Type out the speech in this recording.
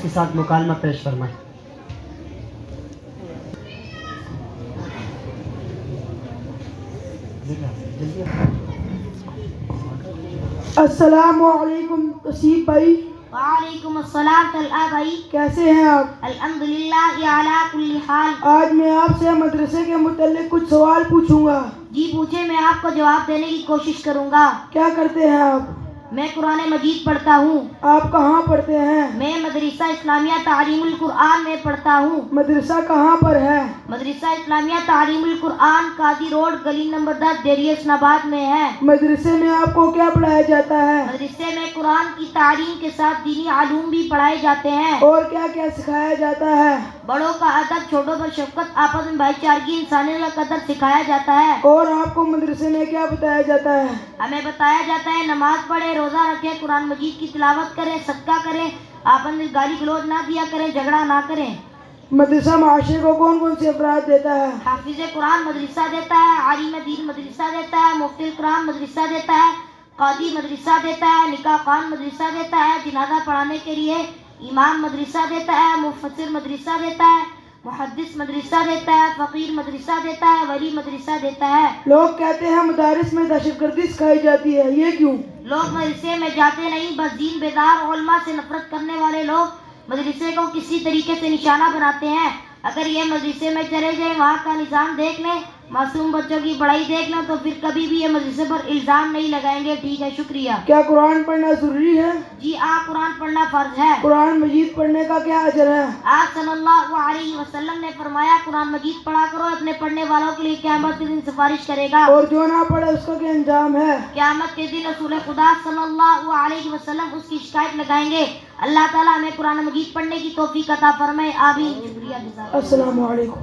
کے ساتھ مکالمہ پیش فرمائیں۔ السلام علیکم کشیف بھائی، وعلیکم السلام طلحہ بھائی، کیسے ہیں آپ؟ الحمدللہ علی کل حال۔ آج میں آپ سے مدرسے کے متعلق کچھ سوال پوچھوں گا۔ جی پوچھے، میں آپ کو جواب دینے کی کوشش کروں گا۔ کیا کرتے ہیں آپ؟ میں قرآن مجید پڑھتا ہوں۔ آپ کہاں پڑھتے ہیں؟ میں مدرسہ اسلامیہ تعلیم القرآن میں پڑھتا ہوں۔ مدرسہ کہاں پر ہے؟ مدرسہ اسلامیہ تعلیم القرآن قاضی روڈ گلی نمبر 10 ڈیری اسلام آباد میں ہے۔ مدرسے میں آپ کو کیا پڑھایا جاتا ہے؟ مدرسے میں قرآن کی تعلیم کے ساتھ دینی علوم بھی پڑھائے جاتے ہیں۔ اور کیا کیا سکھایا جاتا ہے؟ بڑوں کا ادب، چھوٹوں پر شفقت، آپس میں بھائی چارگی، انسانیت کا قدر سکھایا جاتا ہے۔ اور آپ کو مدرسے میں کیا بتایا جاتا ہے؟ ہمیں بتایا جاتا ہے نماز پڑھیں، روزہ رکھیں، قرآن مجید کی تلاوت کریں، صدقہ کریں، آپس میں گالی گلوچ نہ دیا کریں، جھگڑا نہ کریں۔ مدرسہ معاشرے کو کون کون سے افراد دیتا ہے؟ حافظ قرآن مدرسہ دیتا ہے، عالم دین مدرسہ دیتا ہے، مفتی القرآن مدرسہ دیتا ہے، قاضی مدرسہ دیتا ہے، نکاح خوان مدرسہ دیتا ہے، جنازہ پڑھانے کے لیے امام مدرسہ دیتا ہے، مفسر مدرسہ دیتا ہے، محدث مدرسہ دیتا ہے، فقیر مدرسہ دیتا ہے، ولی مدرسہ دیتا ہے۔ لوگ کہتے ہیں مدارس میں دہشت گردی سکھائی جاتی ہے، یہ کیوں؟ لوگ مدرسے میں جاتے نہیں، بس دین بیدار علماء سے نفرت کرنے والے لوگ مدرسے کو کسی طریقے سے نشانہ بناتے ہیں۔ اگر یہ مدرسے میں چلے جائیں، وہاں کا نظام دیکھ لیں، معصوم بچوں کی پڑھائی دیکھ لیں، تو پھر کبھی بھی یہ مدرسے پر الزام نہیں لگائیں گے۔ ٹھیک ہے، شکریہ۔ کیا قرآن پڑھنا ضروری ہے؟ جی قرآن پڑھنا فرض ہے۔ قرآن مجید پڑھنے کا کیا اجر ہے؟ آپ صلی اللہ علیہ وسلم نے فرمایا قرآن مجید پڑھا کرو، اپنے پڑھنے والوں کے لیے قیامت کے دن سفارش کرے گا۔ اور جو نہ پڑھے اس کا کیا انجام ہے؟ قیامت کے دن رسول خدا صلی اللہ علیہ وسلم اس کی شکایت لگائیں گے۔ اللہ تعالیٰ ہمیں قرآن مجید پڑھنے کی توفیق عطا فرمائے، آمین۔ شکریہ جزاک اللہ۔ السلام علیکم۔